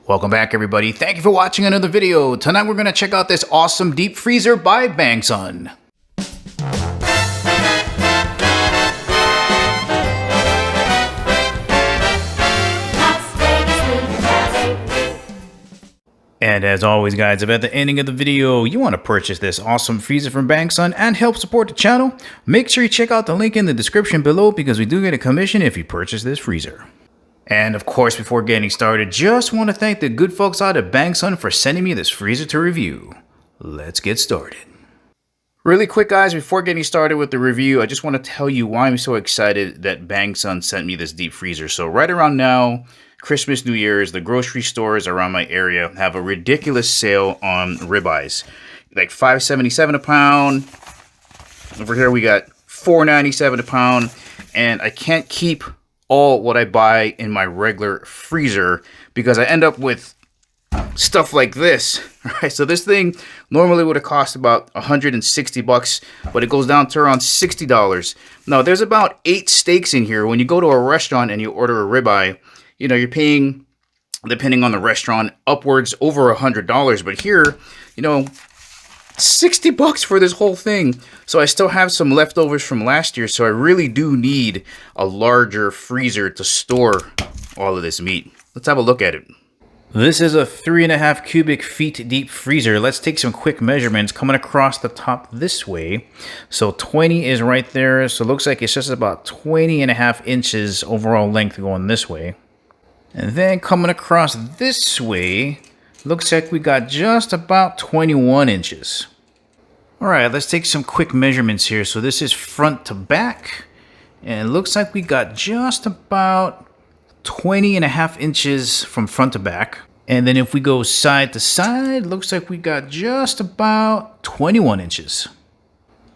Welcome back, everybody. Thank you for watching another video. Tonight we're going to check out this awesome deep freezer by Bangson. And as always, guys, if at the ending of the video you want to purchase this awesome freezer from Bangson and help support the channel, make sure you check out the link in the description below because we do get a commission if you purchase this freezer. And of course, before getting started, just want to thank the good folks out at Bangson for sending me this freezer to review. Let's get started. Really quick, guys, before getting started with the review, I just want to tell you why I'm so excited that Bangson sent me this deep freezer. So right around now, Christmas, New Year's, the grocery stores around my area have a ridiculous sale on ribeyes. Like $5.77 a pound. Over here we got $4.97 a pound. And I can't keep all what I buy in my regular freezer because I end up with stuff like this. Right? So this thing normally would have cost about $160, but it goes down to around $60. Now there's about 8 steaks in here. When you go to a restaurant and you order a ribeye, you know, you're paying, depending on the restaurant, upwards over $100. But here, you know, $60 for this whole thing. So I still have some leftovers from last year. So I really do need a larger freezer to store all of this meat. Let's have a look at it. This is a 3.5 cubic feet deep freezer. Let's take some quick measurements coming across the top this way. So 20 is right there. So it looks like it's just about 20.5 inches overall length going this way. And then coming across this way, looks like we got just about 21 inches. All right, let's take some quick measurements here. So this is front to back. And it looks like we got just about 20.5 inches from front to back. And then if we go side to side, looks like we got just about 21 inches.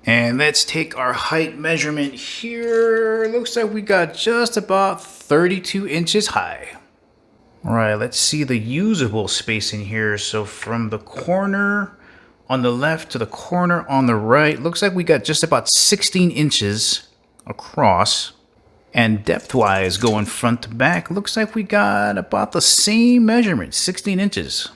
And let's take our height measurement here. Looks like we got just about 32 inches high. All right, let's see the usable space in here. So from the corner on the left to the corner on the right, looks like we got just about 16 inches across. And depth-wise, going front to back, looks like we got about the same measurement, 16 inches.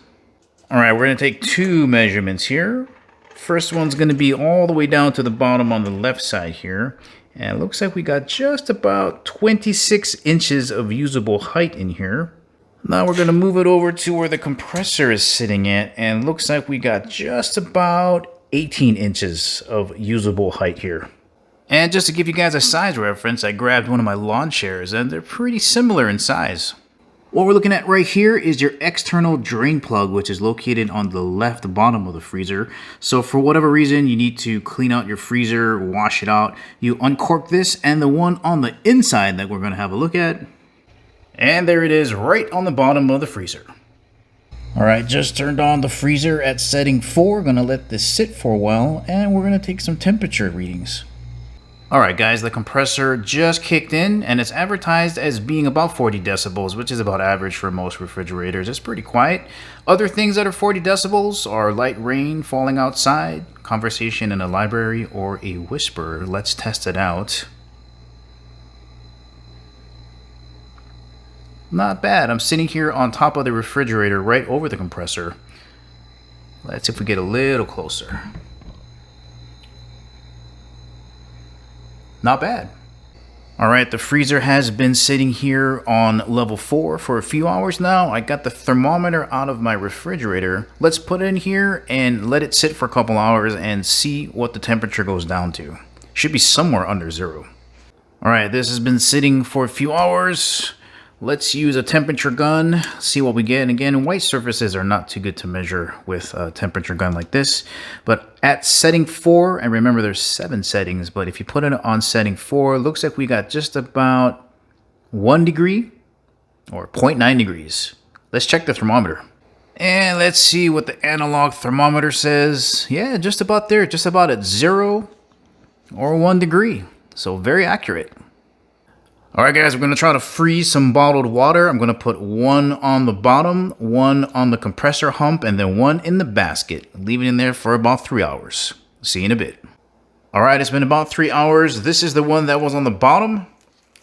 All right, we're gonna take 2 measurements here. First one's gonna be all the way down to the bottom on the left side here. And it looks like we got just about 26 inches of usable height in here. Now we're going to move it over to where the compressor is sitting at, and looks like we got just about 18 inches of usable height here. And just to give you guys a size reference, I grabbed one of my lawn chairs, and they're pretty similar in size. What we're looking at right here is your external drain plug, which is located on the left bottom of the freezer. So for whatever reason you need to clean out your freezer, wash it out, you uncork this, and the one on the inside that we're going to have a look at. And there it is right on the bottom of the freezer. All right, just turned on the freezer at setting 4. Gonna let this sit for a while, and we're gonna take some temperature readings. All right, guys, the compressor just kicked in, and it's advertised as being about 40 decibels, which is about average for most refrigerators. It's pretty quiet. Other things that are 40 decibels are light rain falling outside, conversation in a library, or a whisper. Let's test it out. Not bad. I'm sitting here on top of the refrigerator right over the compressor. Let's see if we get a little closer. Not bad. All right, the freezer has been sitting here on level 4 for a few hours now. I got the thermometer out of my refrigerator. Let's put it in here and let it sit for a couple hours and see what the temperature goes down to. Should be somewhere under 0. All right, this has been sitting for a few hours. Let's use a temperature gun, see what we get. And again, white surfaces are not too good to measure with a temperature gun like this. But at setting 4, and remember there's 7 settings, but if you put it on setting 4, it looks like we got just about 1 degree or 0.9 degrees. Let's check the thermometer. And let's see what the analog thermometer says. Yeah, just about there, just about at 0 or 1 degree. So very accurate. All right, guys, we're going to try to freeze some bottled water. I'm going to put 1 on the bottom, 1 on the compressor hump, and then 1 in the basket. Leave it in there for about 3 hours. See you in a bit. All right, it's been about 3 hours. This is the one that was on the bottom.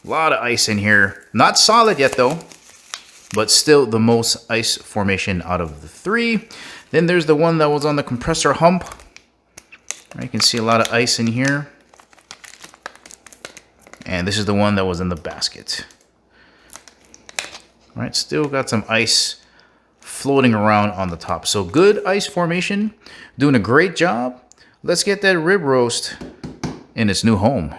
A lot of ice in here. Not solid yet, though. but still the most ice formation out of the three. Then there's the one that was on the compressor hump. You can see a lot of ice in here. And this is the one that was in the basket. All right, still got some ice floating around on the top. So good ice formation, doing a great job. Let's get that rib roast in its new home.